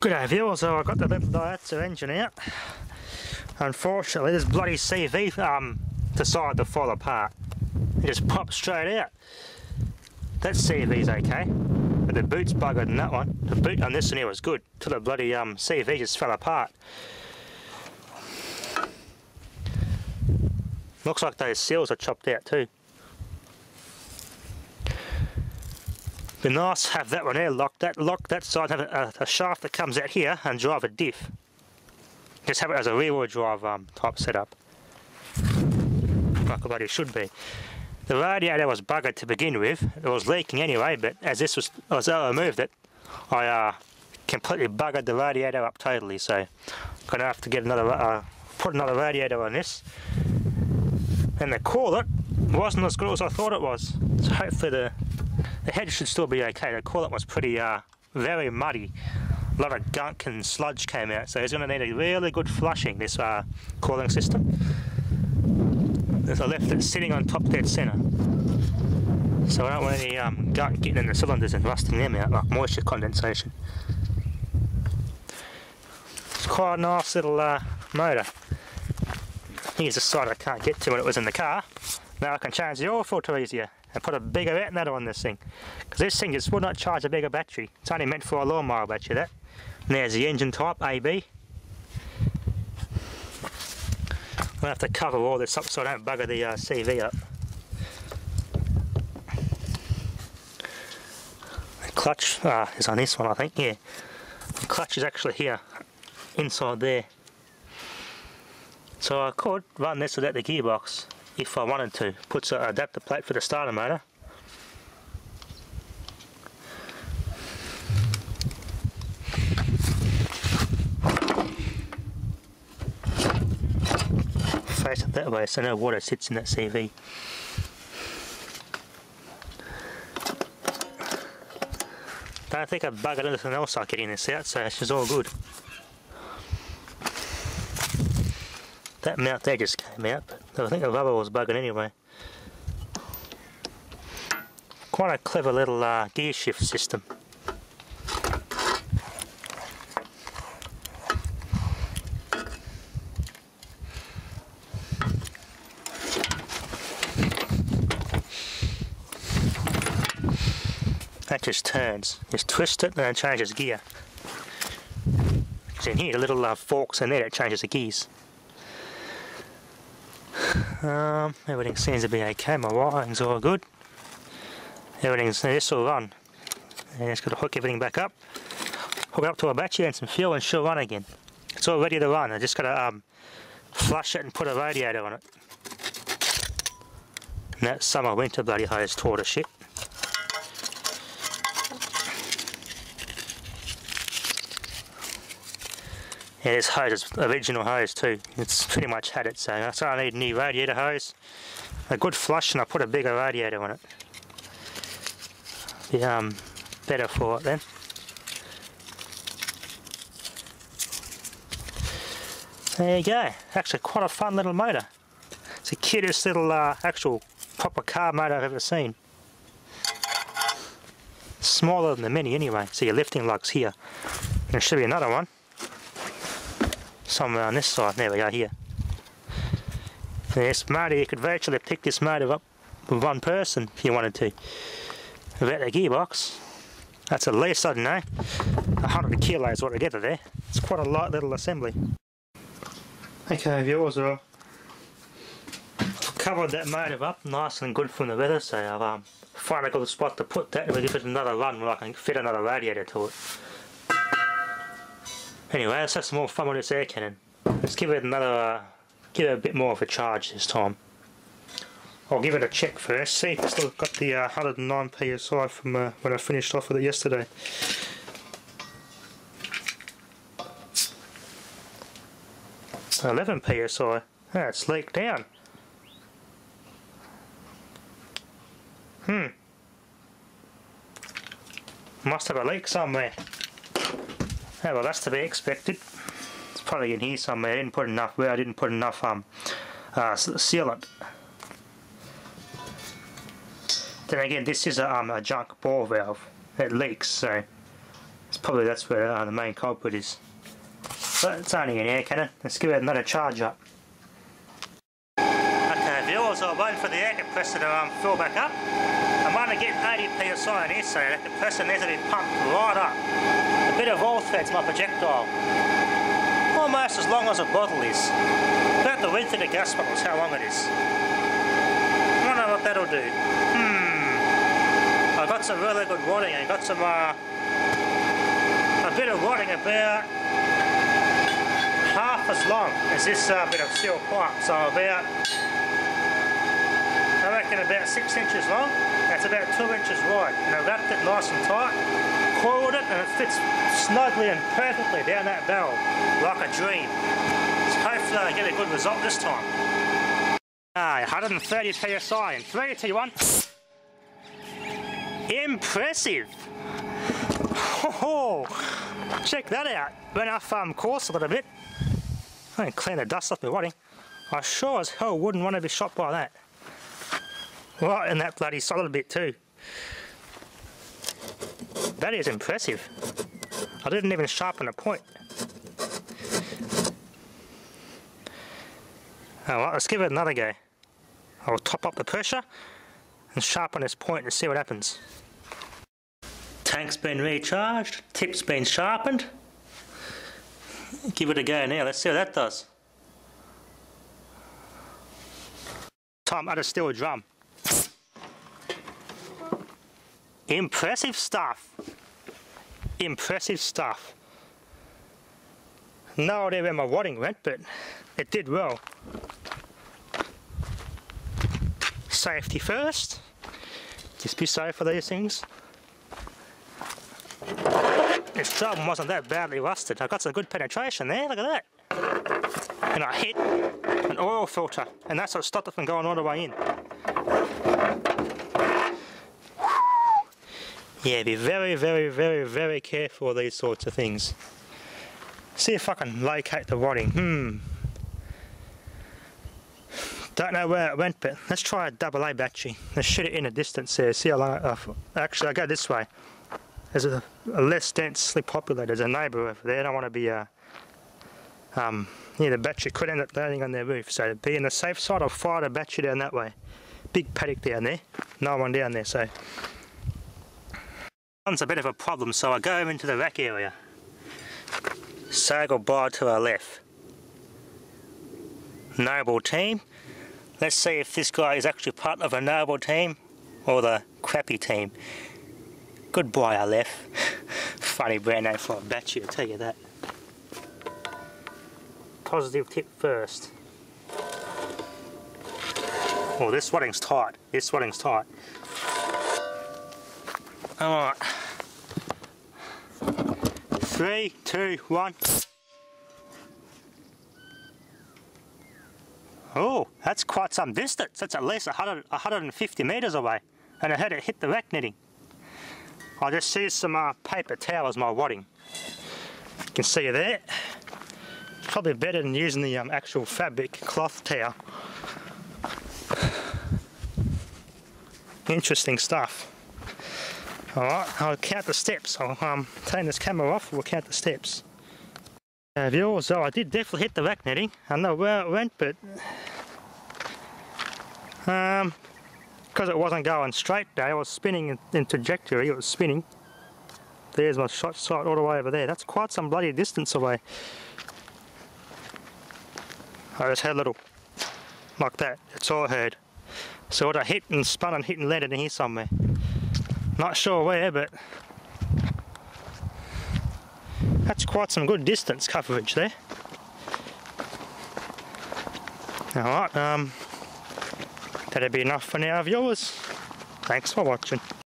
G'day viewers, so I got the little Daihatsu engine out. Unfortunately this bloody CV decided to fall apart. It just popped straight out. That CV's okay, but the boot's buggered in that one. The boot on this one here was good, till the bloody CV just fell apart. Looks like those seals are chopped out too. Be nice to have that one there lock that side, have a shaft that comes out here and drive a diff. Just have it as a rear wheel drive type setup, like a bloody should be. The radiator was buggered to begin with. It was leaking anyway, but as I removed it, I completely buggered the radiator up totally. So I'm gonna have to get another, put another radiator on this. And the coolant wasn't as good as I thought it was. So hopefully the head should still be okay. The coolant was pretty, very muddy. A lot of gunk and sludge came out, so it's going to need a really good flushing, this cooling system. As I left it sitting on top dead centre. So I don't want any gunk getting in the cylinders and rusting them out, like moisture condensation. It's quite a nice little motor. Here's the side I can't get to when it was in the car. Now I can change the oil filter easier and put a bigger alternator on this thing, because this thing just would not charge a bigger battery. It's only meant for a lawnmower battery, that. And there's the engine type, AB. I'll have to cover all this up so I don't bugger the CV up. The clutch is on this one, I think, yeah. The clutch is actually here, inside there. So I could run this without the gearbox if I wanted to. Puts an adapter plate for the starter motor. Face it that way so no water sits in that CV. Don't think I've buggered anything else I getting this out, so it's just all good. That mount there just came out, but I think the rubber was bugging anyway. Quite a clever little gear shift system. That just turns. Just twist it and then it changes gear. Because in here, the little forks in there that changes the gears. Everything seems to be okay. My wiring's all good. This will run. And just got to hook everything back up. Hook it up to a battery and some fuel and she'll run again. It's all ready to run. I just got to flush it and put a radiator on it. And that summer winter bloody hose tore to shit. Yeah, this hose is original hose too. It's pretty much had it, so I need a new radiator hose, a good flush, and I put a bigger radiator on it. Be better for it then. There you go. Actually, quite a fun little motor. It's the cutest little actual proper car motor I've ever seen. Smaller than the Mini anyway. So your lifting lug's here. And there should be another one somewhere on this side. There we go, here. This motor, you could virtually pick this motor up with one person if you wanted to. Without the gearbox, that's at least, I don't know, 100 kilos altogether there. It's quite a light little assembly. Okay viewers, I've covered that motor up nice and good from the weather, so I've finally got a spot to put that and we'll give it another run where I can fit another radiator to it. Anyway, let's have some more fun with this air cannon. Let's give it another, give it a bit more of a charge this time. I'll give it a check first, see if it's still got the 109 psi from when I finished off with it yesterday. So 11 psi, it's leaked down. Must have a leak somewhere. Oh, well, that's to be expected. It's probably in here somewhere. I didn't put enough sealant. Then again, this is a junk ball valve. It leaks, so Probably that's where the main culprit is. But it's only an air cannon. Let's give it another charge up. Okay, viewers, I'm waiting for the air compressor to fill back up. I'm only getting 80 psi in here, so the compressor needs to be pumped right up. A bit of oil threads my projectile. Almost as long as a bottle is. About the width of the gas bottle is how long it is. I don't know what that'll do. I got some really good wadding. I got some a bit of wadding about half as long as this bit of steel pipe. So about, I reckon about 6 inches long. That's about 2 inches wide. And I wrapped it nice and tight, coiled it, and it fits snugly and perfectly down that barrel like a dream. So hopefully I get a good result this time. 130 psi in 3, 2, 1. Impressive! Oh, check that out. Went off course a little bit. I can clean the dust off my wadding. I sure as hell wouldn't want to be shot by that. Right in that bloody solid bit too. That is impressive. I didn't even sharpen a point. Alright, let's give it another go. I'll top up the pressure and sharpen this point and see what happens. Tank's been recharged, tip's been sharpened. Give it a go now, let's see what that does. Time at a steel drum. Impressive stuff. Impressive stuff. No idea where my wadding went, but it did well. Safety first. Just be safe for these things. This drum wasn't that badly rusted. I got some good penetration there, look at that. And I hit an oil filter, and that's what stopped it from going all the way in. Yeah, be very, very, very, very careful with these sorts of things. See if I can locate the wadding. Don't know where it went, but let's try a AA battery. Let's shoot it in a distance there. See how long. Actually, I go this way. There's a less densely populated. There's a neighbour over there. I don't want to be near the battery. Could end up landing on their roof. So to be on the safe side, I'll fire the battery down that way. Big paddock down there. No one down there. So one's a bit of a problem. So I go into the rack area. Say goodbye to our left. Noble team. Let's see if this guy is actually part of a noble team or the crappy team. Goodbye, Aleph. Funny brand name for a battery, I'll tell you that. Positive tip first. Oh, this wadding's tight. This wadding's tight. Alright. 3, 2, 1. Oh, that's quite some distance. That's at least 150 metres away. And I had it hit the rack netting. I just used some paper towel as my wadding. You can see it there. Probably better than using the actual fabric cloth towel. Interesting stuff. Alright, I'll count the steps. I'll turn this camera off, we'll count the steps. Viewers, I did definitely hit the rack netting. I don't know where it went, but because it wasn't going straight there, I was spinning in trajectory, it was spinning. There's my shot sight all the way over there. That's quite some bloody distance away. I just heard a little, like that, that's all I heard. So what I hit and spun and hit and landed in here somewhere. Not sure where, but that's quite some good distance coverage there. Alright, that'll be enough for now, viewers. Thanks for watching.